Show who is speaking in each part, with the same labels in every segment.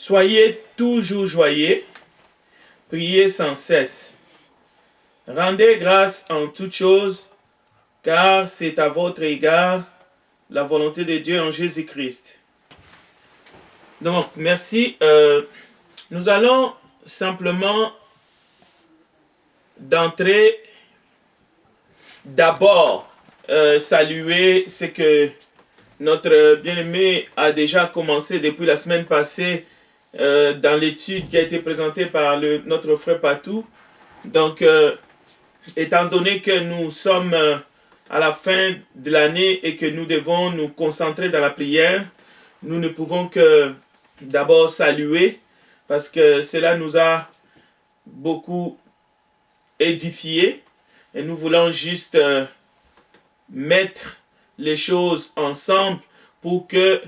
Speaker 1: Soyez toujours joyeux, priez sans cesse. Rendez grâce en toutes choses, car c'est à votre égard la volonté de Dieu en Jésus-Christ. Donc, merci. Nous allons simplement d'entrer d'abord saluer ce que notre bien-aimé a déjà commencé depuis la semaine passée dans l'étude qui a été présentée par notre frère Patou. Donc, étant donné que nous sommes à la fin de l'année et que nous devons nous concentrer dans la prière, nous ne pouvons que d'abord saluer parce que cela nous a beaucoup édifié et nous voulons juste mettre les choses ensemble pour que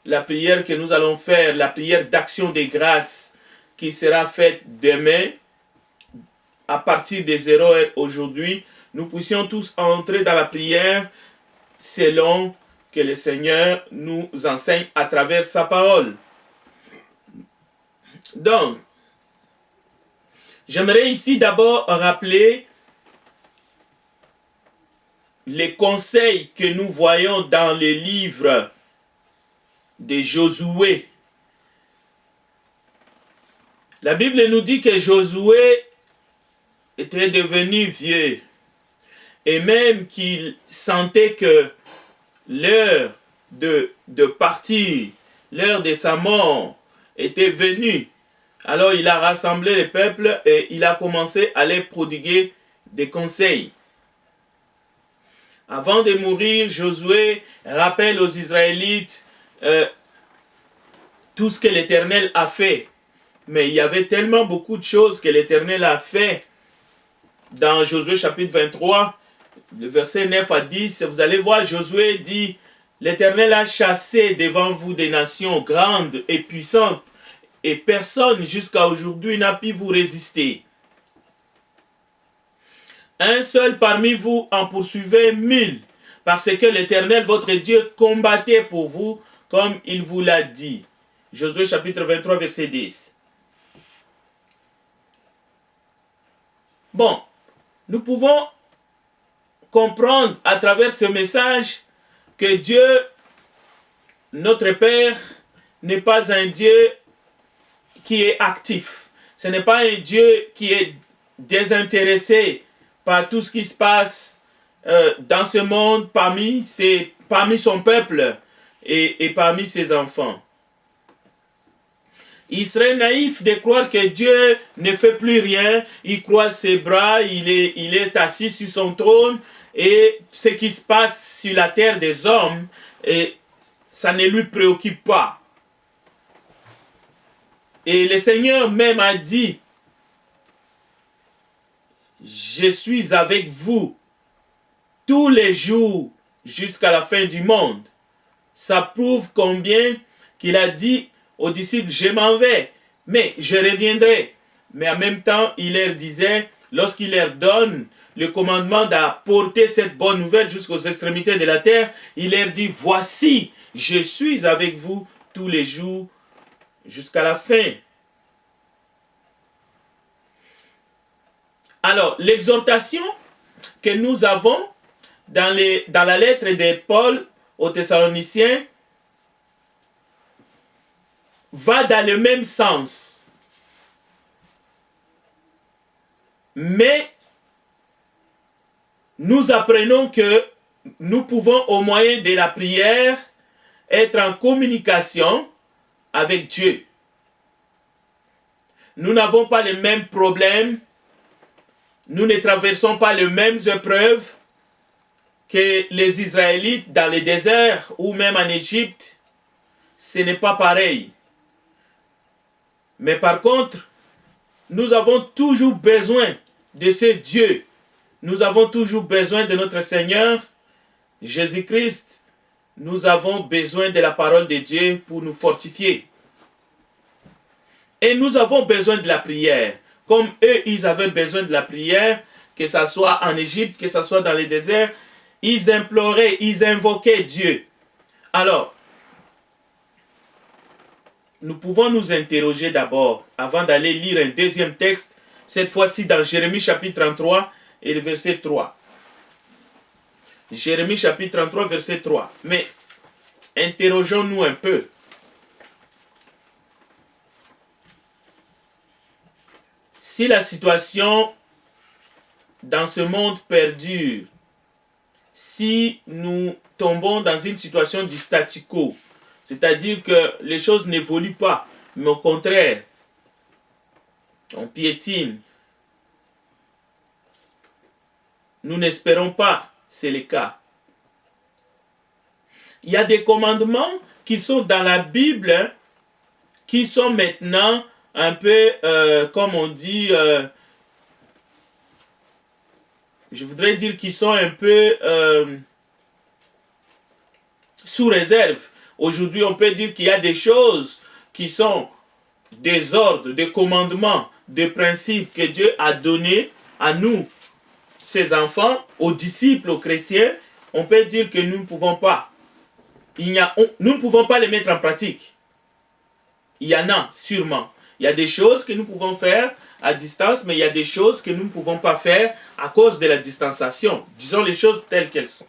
Speaker 1: la prière que nous allons faire, la prière d'action des grâces qui sera faite demain à partir des 0 heures aujourd'hui, nous puissions tous entrer dans la prière selon que le Seigneur nous enseigne à travers sa parole. Donc, j'aimerais ici d'abord rappeler les conseils que nous voyons dans le livre de Josué. La Bible nous dit que Josué était devenu vieux et même qu'il sentait que l'heure de partir, l'heure de sa mort était venue. Alors il a rassemblé le peuple et il a commencé à leur prodiguer des conseils. Avant de mourir, Josué rappelle aux Israélites tout ce que l'Éternel a fait. Mais il y avait tellement beaucoup de choses que l'Éternel a fait. Dans Josué chapitre 23, le verset 9 à 10, vous allez voir, Josué dit, l'Éternel a chassé devant vous des nations grandes et puissantes, et personne jusqu'à aujourd'hui n'a pu vous résister. Un seul parmi vous en poursuivait 1000, parce que l'Éternel, votre Dieu, combattait pour vous, comme il vous l'a dit. Josué chapitre 23, verset 10. Bon, nous pouvons comprendre à travers ce message que Dieu, notre Père, n'est pas un Dieu qui est actif. Ce n'est pas un Dieu qui est désintéressé par tout ce qui se passe dans ce monde parmi son peuple et parmi ses enfants. Il serait naïf de croire que Dieu ne fait plus rien, il croise ses bras, il est assis sur son trône et ce qui se passe sur la terre des hommes, et ça ne lui préoccupe pas. Et le Seigneur même a dit, je suis avec vous tous les jours jusqu'à la fin du monde. Ça prouve combien qu'il a dit aux disciples, je m'en vais, mais je reviendrai. Mais en même temps, il leur disait, lorsqu'il leur donne le commandement d'apporter cette bonne nouvelle jusqu'aux extrémités de la terre, il leur dit, voici, je suis avec vous tous les jours jusqu'à la fin. Alors, l'exhortation que nous avons dans la lettre de Paul aux Thessaloniciens va dans le même sens. Mais nous apprenons que nous pouvons, au moyen de la prière, être en communication avec Dieu. Nous n'avons pas les mêmes problèmes, nous ne traversons pas les mêmes épreuves que les Israélites dans le désert ou même en Égypte. Ce n'est pas pareil. Mais par contre, nous avons toujours besoin de ce Dieu. Nous avons toujours besoin de notre Seigneur, Jésus-Christ. Nous avons besoin de la parole de Dieu pour nous fortifier. Et nous avons besoin de la prière. Comme eux, ils avaient besoin de la prière, que ce soit en Égypte, que ce soit dans le désert, ils imploraient, ils invoquaient Dieu. Alors, nous pouvons nous interroger d'abord, avant d'aller lire un deuxième texte, cette fois-ci dans Jérémie chapitre 33 et le verset 3. Jérémie chapitre 33, verset 3. Mais interrogeons-nous un peu. Si la situation dans ce monde perdure, si nous tombons dans une situation du statu quo, c'est-à-dire que les choses n'évoluent pas, mais au contraire, on piétine, nous n'espérons pas, c'est le cas. Il y a des commandements qui sont dans la Bible, qui sont maintenant un peu, comme on dit, je voudrais dire qu'ils sont un peu sous réserve. Aujourd'hui, on peut dire qu'il y a des choses qui sont des ordres, des commandements, des principes que Dieu a donnés à nous, ses enfants, aux disciples, aux chrétiens. On peut dire que nous ne pouvons pas. Nous ne pouvons pas les mettre en pratique. Il y en a sûrement. Il y a des choses que nous pouvons faire à distance, mais il y a des choses que nous ne pouvons pas faire à cause de la distanciation. Disons les choses telles qu'elles sont.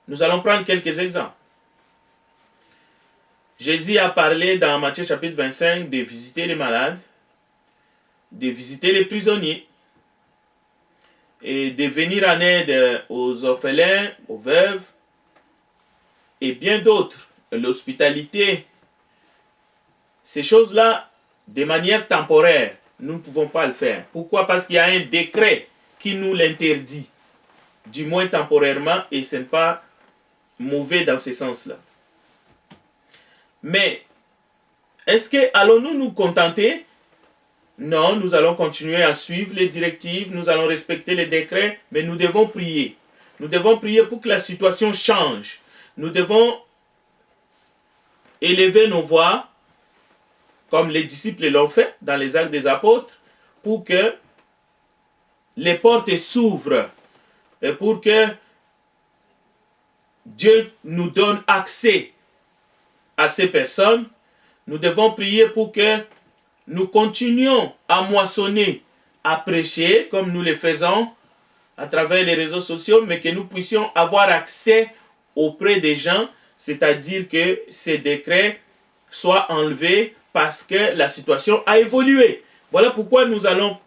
Speaker 1: Nous allons prendre quelques exemples. Jésus a parlé dans Matthieu chapitre 25 de visiter les malades, de visiter les prisonniers et de venir en aide aux orphelins, aux veuves et bien d'autres. L'hospitalité, ces choses-là, de manière temporaire, nous ne pouvons pas le faire. Pourquoi? Parce qu'il y a un décret qui nous l'interdit, du moins temporairement, et ce n'est pas mauvais dans ce sens-là. Mais, est-ce que allons-nous nous contenter? Non, nous allons continuer à suivre les directives, nous allons respecter les décrets, mais nous devons prier. Nous devons prier pour que la situation change. Nous devons élever nos voix, comme les disciples l'ont fait dans les Actes des Apôtres, pour que les portes s'ouvrent et pour que Dieu nous donne accès à ces personnes. Nous devons prier pour que nous continuions à moissonner, à prêcher comme nous le faisons à travers les réseaux sociaux, mais que nous puissions avoir accès auprès des gens, c'est-à-dire que ces décrets soient enlevés parce que la situation a évolué. Voilà pourquoi nous allons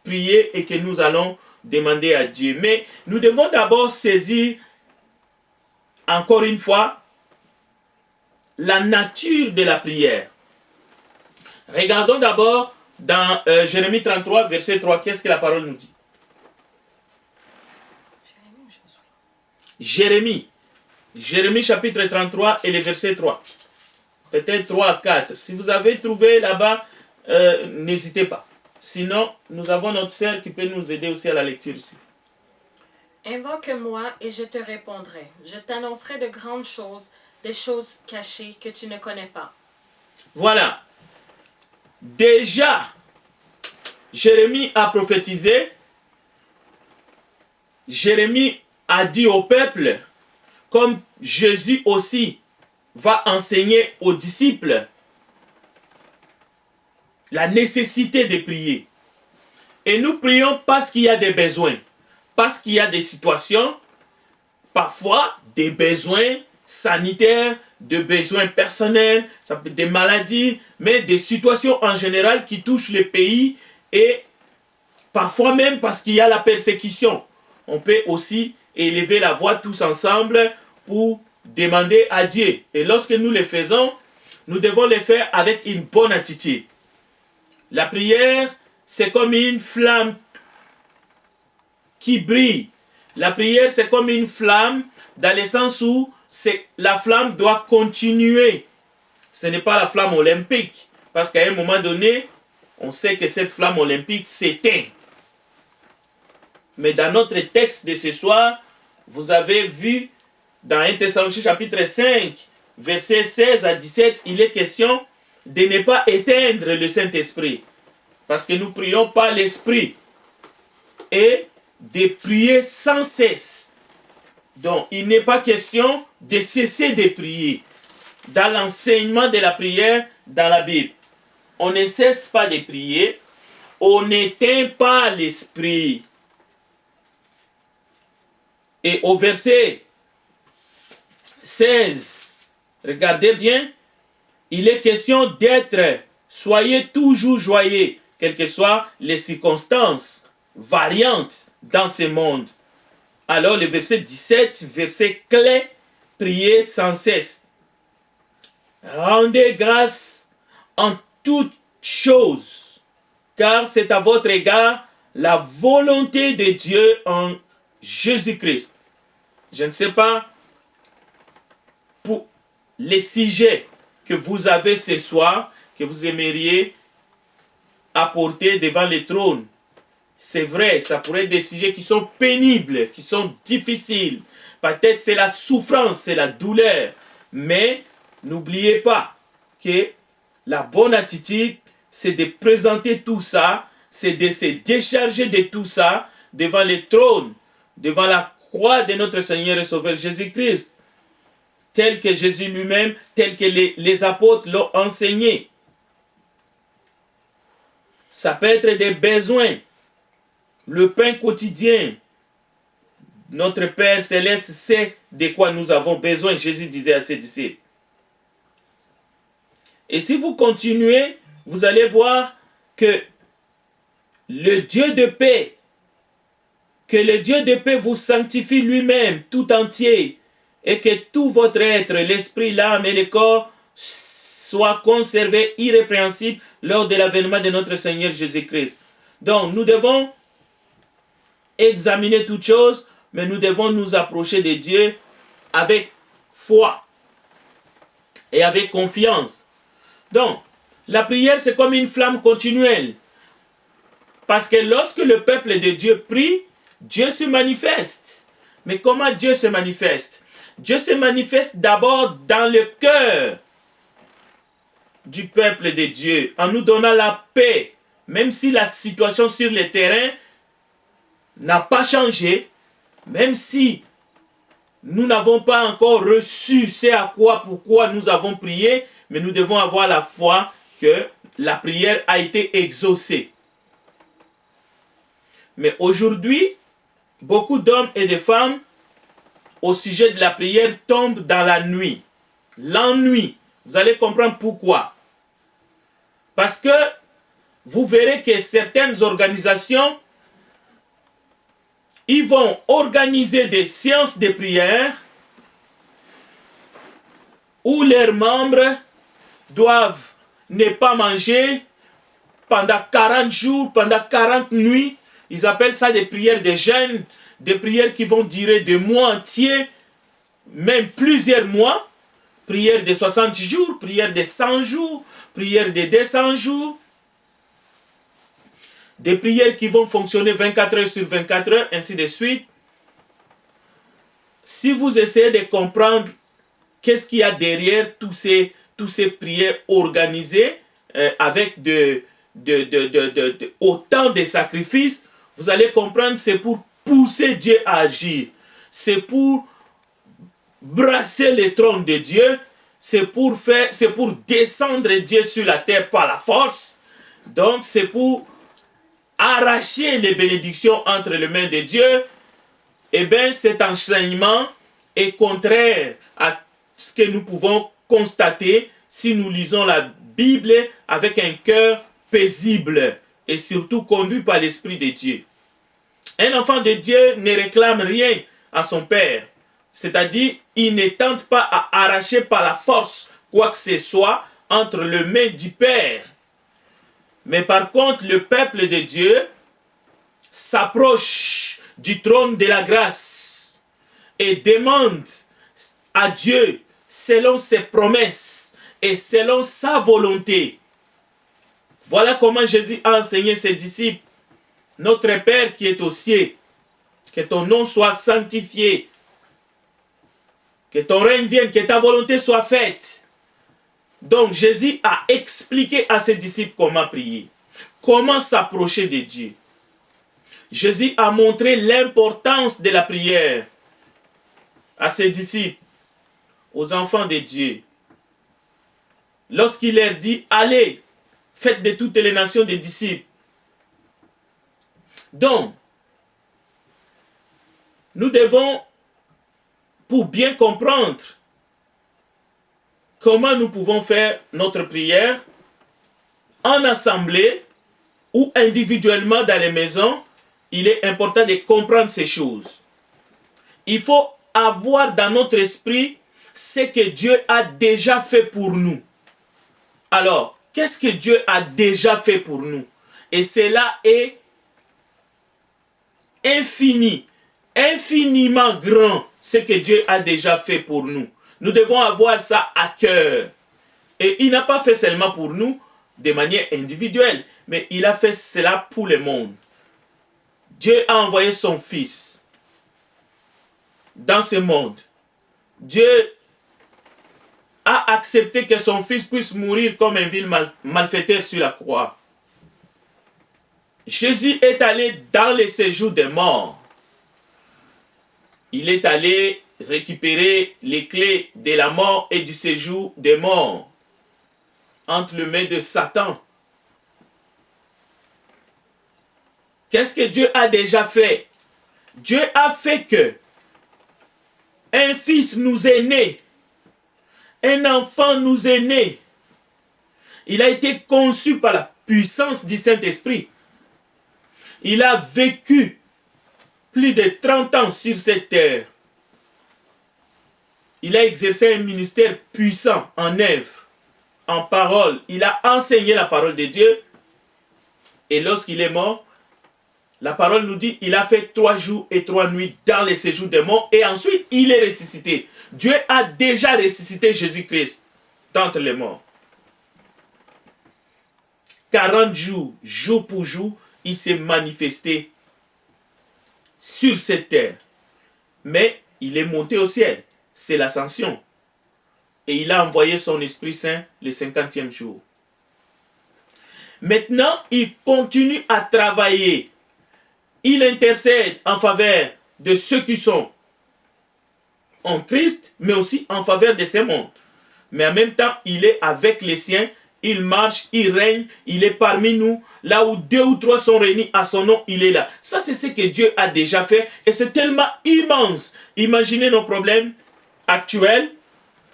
Speaker 1: prier et que nous allons demander à Dieu. Mais nous devons d'abord saisir, encore une fois, la nature de la prière. Regardons d'abord dans Jérémie 33, verset 3, qu'est-ce que la parole nous dit? Jérémie chapitre 33 et le verset 3. Peut-être 3 à 4. Si vous avez trouvé là-bas, n'hésitez pas. Sinon, nous avons notre sœur qui peut nous aider aussi à la lecture ici.
Speaker 2: Invoque-moi et je te répondrai. Je t'annoncerai de grandes choses, des choses cachées que tu ne connais pas.
Speaker 1: Voilà. Déjà, Jérémie a prophétisé. Jérémie a dit au peuple, comme Jésus aussi va enseigner aux disciples, la nécessité de prier. Et nous prions parce qu'il y a des besoins, parce qu'il y a des situations, parfois des besoins sanitaires, des besoins personnels, ça peut être des maladies, mais des situations en général qui touchent le pays et parfois même parce qu'il y a la persécution. On peut aussi élever la voix tous ensemble pour demander à Dieu. Et lorsque nous le faisons, nous devons le faire avec une bonne attitude. La prière, c'est comme une flamme qui brille. La prière, c'est comme une flamme dans le sens où la flamme doit continuer. Ce n'est pas la flamme olympique. Parce qu'à un moment donné, on sait que cette flamme olympique s'éteint. Mais dans notre texte de ce soir, vous avez vu dans 1 Thessaloniciens chapitre 5, versets 16 à 17, il est question de ne pas éteindre le Saint-Esprit. Parce que nous prions par l'Esprit. Et de prier sans cesse. Donc, il n'est pas question de cesser de prier. dans l'enseignement de la prière dans la Bible. On ne cesse pas de prier, on n'éteint pas l'esprit. Et au verset 16, regardez bien, il est question d'être, soyez toujours joyeux, quelles que soient les circonstances variantes dans ce monde. Alors le verset 17, verset clé, priez sans cesse. Rendez grâce en toutes choses, car c'est à votre égard la volonté de Dieu en Jésus-Christ. Je ne sais pas pour les sujets que vous avez ce soir, que vous aimeriez apporter devant le trône. C'est vrai, ça pourrait être des sujets qui sont pénibles, qui sont difficiles. Peut-être c'est la souffrance, c'est la douleur. Mais n'oubliez pas que la bonne attitude, c'est de présenter tout ça, c'est de se décharger de tout ça devant le trône, devant la croix de notre Seigneur et Sauveur Jésus-Christ, tel que Jésus lui-même, tel que les apôtres l'ont enseigné. Ça peut être des besoins, le pain quotidien. Notre Père Céleste sait de quoi nous avons besoin, Jésus disait à ses disciples. Et si vous continuez, vous allez voir que le Dieu de paix, que le Dieu de paix vous sanctifie lui-même tout entier, et que tout votre être, l'esprit, l'âme et le corps, soit conservé irrépréhensible lors de l'avènement de notre Seigneur Jésus-Christ. Donc, nous devons examiner toutes choses, mais nous devons nous approcher de Dieu avec foi et avec confiance. Donc, la prière, c'est comme une flamme continuelle. Parce que lorsque le peuple de Dieu prie, Dieu se manifeste. Mais comment Dieu se manifeste? Dieu se manifeste d'abord dans le cœur du peuple de Dieu, en nous donnant la paix. Même si la situation sur le terrain n'a pas changé, même si nous n'avons pas encore reçu pourquoi nous avons prié, mais nous devons avoir la foi que la prière a été exaucée. Mais aujourd'hui, beaucoup d'hommes et de femmes, au sujet de la prière, tombent dans la nuit. L'ennui. Vous allez comprendre pourquoi. Parce que vous verrez que certaines organisations, ils vont organiser des séances de prière où leurs membres doivent ne pas manger pendant 40 jours, pendant 40 nuits. Ils appellent ça des prières de jeûne, des prières qui vont durer des mois entiers, même plusieurs mois. Prières de 60 jours, prières de 100 jours, prières de 200 jours. Des prières qui vont fonctionner 24 heures sur 24 heures, ainsi de suite. Si vous essayez de comprendre qu'est-ce qu'il y a derrière tous ces prières organisées avec autant de sacrifices, vous allez comprendre que c'est pour pousser Dieu à agir. C'est pour brasser le trône de Dieu. C'est pour descendre Dieu sur la terre par la force. Donc c'est pour arracher les bénédictions entre les mains de Dieu. Eh bien, cet enseignement est contraire à ce que nous pouvons constater si nous lisons la Bible avec un cœur paisible et surtout conduit par l'Esprit de Dieu. Un enfant de Dieu ne réclame rien à son Père. C'est-à-dire, il ne tente pas à arracher par la force quoi que ce soit entre les mains du Père. Mais par contre, le peuple de Dieu s'approche du trône de la grâce et demande à Dieu, selon ses promesses et selon sa volonté. Voilà comment Jésus a enseigné ses disciples. Notre Père qui est aux cieux, que ton nom soit sanctifié, que ton règne vienne, que ta volonté soit faite. Donc Jésus a expliqué à ses disciples comment prier, comment s'approcher de Dieu. Jésus a montré l'importance de la prière à ses disciples, aux enfants de Dieu. lorsqu'il leur dit, allez, faites de toutes les nations des disciples. Donc, nous devons, pour bien comprendre comment nous pouvons faire notre prière, en assemblée ou individuellement dans les maisons, il est important de comprendre ces choses. Il faut avoir dans notre esprit ce que Dieu a déjà fait pour nous. Alors, qu'est-ce que Dieu a déjà fait pour nous? Et cela est infini, infiniment grand, ce que Dieu a déjà fait pour nous. Nous devons avoir ça à cœur. Et il n'a pas fait seulement pour nous de manière individuelle, mais il a fait cela pour le monde. Dieu a envoyé son Fils dans ce monde. Dieu a accepté que son Fils puisse mourir comme un vil malfaiteur sur la croix. Jésus est allé dans le séjour des morts. Il est allé récupérer les clés de la mort et du séjour des morts entre les mains de Satan. Qu'est-ce que Dieu a déjà fait? Dieu a fait que un fils nous est né, un enfant nous est né. Il a été conçu par la puissance du Saint-Esprit. Il a vécu plus de 30 ans sur cette terre. Il a exercé un ministère puissant en œuvre, en parole. Il a enseigné la parole de Dieu. Et lorsqu'il est mort, la parole nous dit il a fait 3 jours et 3 nuits dans les séjours des morts. Et ensuite, il est ressuscité. Dieu a déjà ressuscité Jésus-Christ d'entre les morts. 40 jours, jour pour jour, il s'est manifesté sur cette terre. Mais il est monté au ciel. C'est l'ascension. Et il a envoyé son Esprit Saint le 50e jour. Maintenant, il continue à travailler. Il intercède en faveur de ceux qui sont en Christ, mais aussi en faveur de ce monde. Mais en même temps, il est avec les siens. Il marche, il règne, il est parmi nous. Là où 2 ou 3 sont réunis à son nom, il est là. Ça, c'est ce que Dieu a déjà fait. Et c'est tellement immense. Imaginez nos problèmes actuels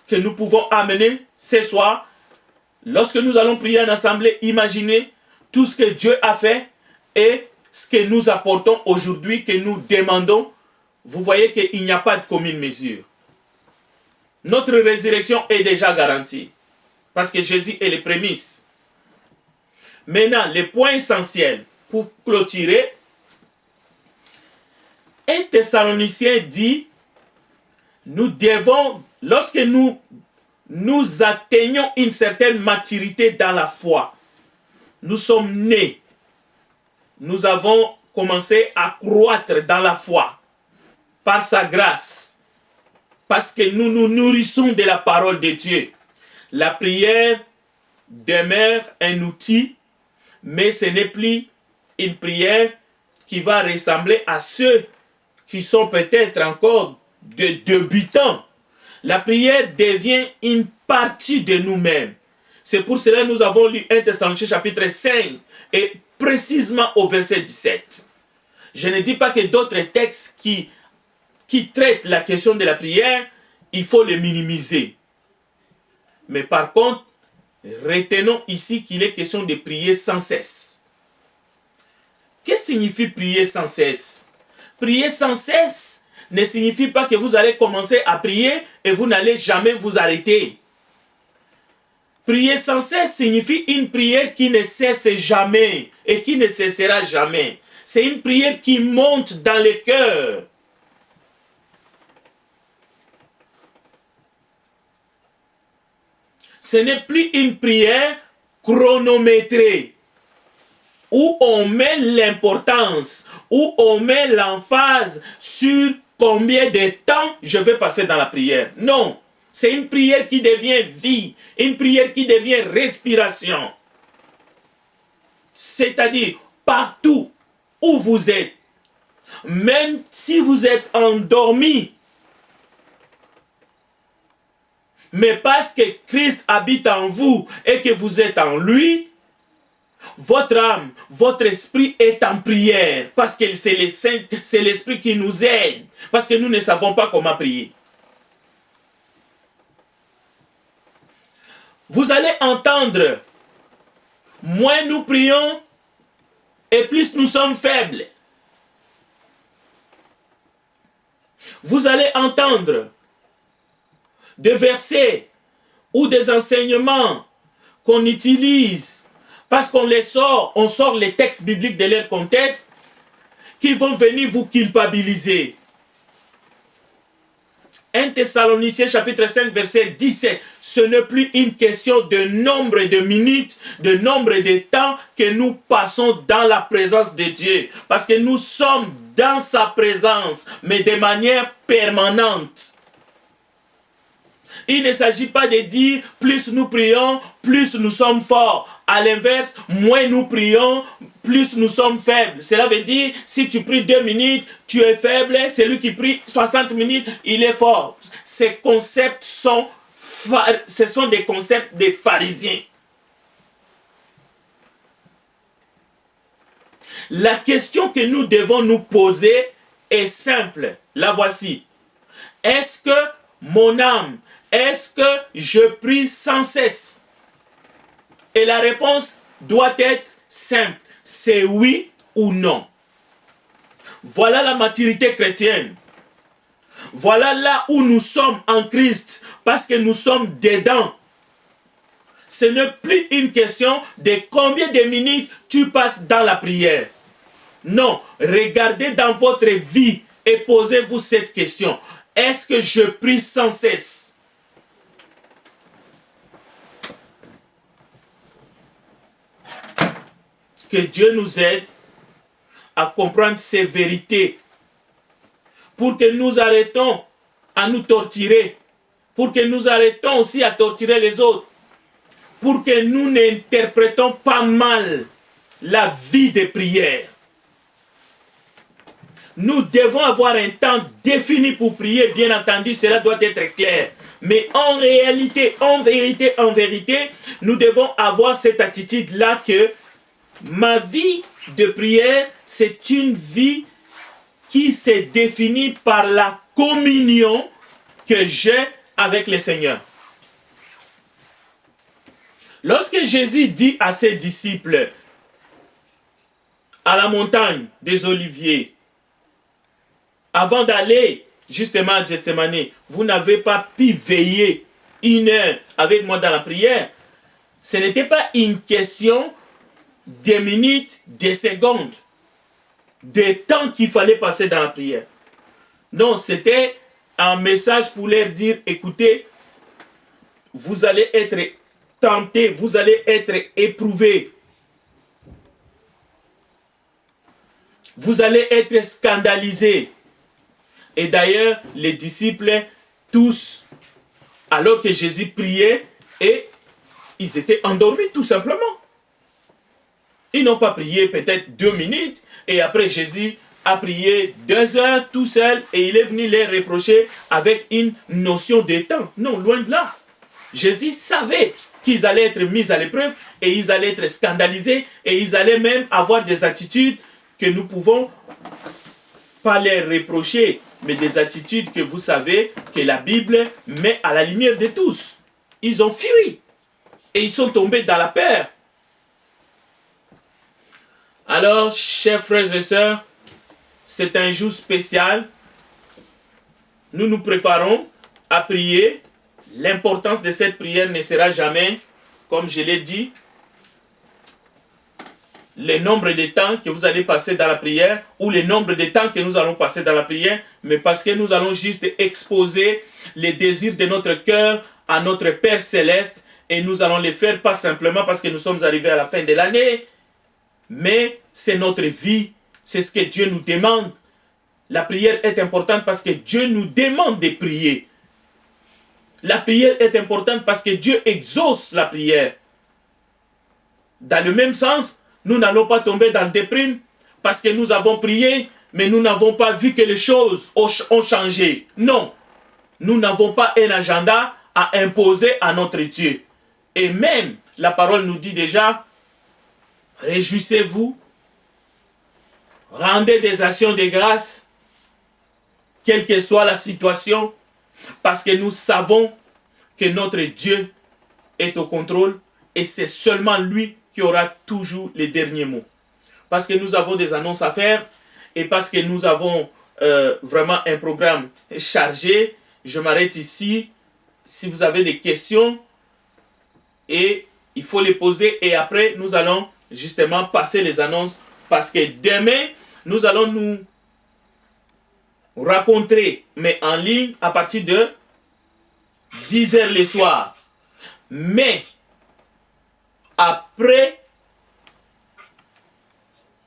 Speaker 1: que nous pouvons amener ce soir. Lorsque nous allons prier en assemblée, imaginez tout ce que Dieu a fait et ce que nous apportons aujourd'hui, que nous demandons. Vous voyez qu'il n'y a pas de commune mesure. Notre résurrection est déjà garantie. Parce que Jésus est les prémices. Maintenant, le point essentiel pour clôturer, 1 Thessaloniciens dit, nous devons, lorsque nous atteignons une certaine maturité dans la foi, nous sommes nés, nous avons commencé à croître dans la foi par sa grâce, parce que nous nous nourrissons de la parole de Dieu. La prière demeure un outil, mais ce n'est plus une prière qui va ressembler à ceux qui sont peut-être encore des débutants. La prière devient une partie de nous-mêmes. C'est pour cela que nous avons lu 1 Thessaloniciens chapitre 5 et précisément au verset 17. Je ne dis pas que d'autres textes qui traitent la question de la prière, il faut les minimiser. Mais par contre, retenons ici qu'il est question de prier sans cesse. Qu'est-ce que signifie prier sans cesse? Prier sans cesse ne signifie pas que vous allez commencer à prier et vous n'allez jamais vous arrêter. Prier sans cesse signifie une prière qui ne cesse jamais et qui ne cessera jamais. C'est une prière qui monte dans le cœur. Ce n'est plus une prière chronométrée, où on met l'importance, où on met l'emphase sur combien de temps je vais passer dans la prière. Non, c'est une prière qui devient vie, une prière qui devient respiration. C'est-à-dire, partout où vous êtes, même si vous êtes endormi, Mais parce que Christ habite en vous et que vous êtes en lui, votre âme, votre esprit est en prière. Parce que c'est l'esprit qui nous aide. Parce que nous ne savons pas comment prier. Vous allez entendre, moins nous prions et plus nous sommes faibles. Vous allez entendre des versets ou des enseignements qu'on utilise parce qu'on les sort, on sort les textes bibliques de leur contexte qui vont venir vous culpabiliser. 1 Thessaloniciens chapitre 5 verset 17. Ce n'est plus une question de nombre de minutes, de nombre de temps que nous passons dans la présence de Dieu. Parce que nous sommes dans sa présence, mais de manière permanente. Il ne s'agit pas de dire plus nous prions, plus nous sommes forts. À l'inverse, moins nous prions, plus nous sommes faibles. Cela veut dire, si tu pries 2 minutes, tu es faible. Celui qui prie 60 minutes, il est fort. Ces concepts ce sont des concepts des pharisiens. La question que nous devons nous poser est simple. La voici. Est-ce que mon âme, est-ce que je prie sans cesse? Et la réponse doit être simple. C'est oui ou non. Voilà la maturité chrétienne. Voilà là où nous sommes en Christ. Parce que nous sommes dedans. Ce n'est plus une question de combien de minutes tu passes dans la prière. Non, regardez dans votre vie et posez-vous cette question. Est-ce que je prie sans cesse? Que Dieu nous aide à comprendre ces vérités pour que nous arrêtons à nous torturer, pour que nous arrêtons aussi à torturer les autres, pour que nous n'interprétons pas mal la vie de prière. Nous devons avoir un temps défini pour prier, bien entendu, cela doit être clair. Mais en réalité, en vérité, nous devons avoir cette attitude-là que ma vie de prière, c'est une vie qui se définit par la communion que j'ai avec le Seigneur. Lorsque Jésus dit à ses disciples, à la montagne des Oliviers, avant d'aller justement à Gethsémani, vous n'avez pas pu veiller 1 heure avec moi dans la prière. Ce n'était pas une question des minutes, des secondes, des temps qu'il fallait passer dans la prière. Non, c'était un message pour leur dire, écoutez, vous allez être tentés, vous allez être éprouvés. Vous allez être scandalisés. Et d'ailleurs, les disciples, tous, alors que Jésus priait, et ils étaient endormis tout simplement. Ils n'ont pas prié peut-être 2 minutes, et après Jésus a prié 2 heures tout seul, et il est venu les reprocher avec une notion de temps. Non, loin de là. Jésus savait qu'ils allaient être mis à l'épreuve, et ils allaient être scandalisés, et ils allaient même avoir des attitudes que nous pouvons pas les reprocher, mais des attitudes que vous savez que la Bible met à la lumière de tous. Ils ont fui et ils sont tombés dans la peur. Alors, chers frères et sœurs, c'est un jour spécial. Nous nous préparons à prier. L'importance de cette prière ne sera jamais, comme je l'ai dit, le nombre de temps que vous allez passer dans la prière ou le nombre de temps que nous allons passer dans la prière, mais parce que nous allons juste exposer les désirs de notre cœur à notre Père Céleste et nous allons les faire pas simplement parce que nous sommes arrivés à la fin de l'année, mais c'est notre vie, c'est ce que Dieu nous demande. La prière est importante parce que Dieu nous demande de prier. La prière est importante parce que Dieu exauce la prière. Dans le même sens, nous n'allons pas tomber dans le déprime parce que nous avons prié, mais nous n'avons pas vu que les choses ont changé. Non, nous n'avons pas un agenda à imposer à notre Dieu. Et même, la parole nous dit déjà, réjouissez-vous, rendez des actions de grâce, quelle que soit la situation, parce que nous savons que notre Dieu est au contrôle et c'est seulement lui qui aura toujours les derniers mots. Parce que nous avons des annonces à faire et parce que nous avons vraiment un programme chargé, je m'arrête ici. Si vous avez des questions, et il faut les poser et après nous allons justement passer les annonces parce que demain nous allons nous rencontrer mais en ligne à partir de 10h le soir. Mais après,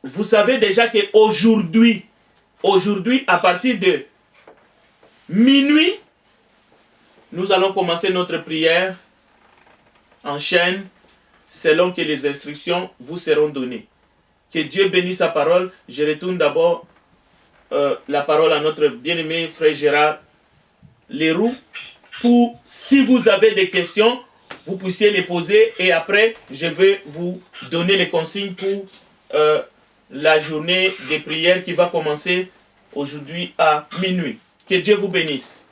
Speaker 1: vous savez déjà qu'aujourd'hui, à partir de minuit, nous allons commencer notre prière en chaîne selon que les instructions vous seront données. Que Dieu bénisse sa parole. Je retourne d'abord la parole à notre bien-aimé frère Gérard Leroux pour, si vous avez des questions, vous puissiez les poser et après, je vais vous donner les consignes pour la journée des prières qui va commencer aujourd'hui à minuit. Que Dieu vous bénisse.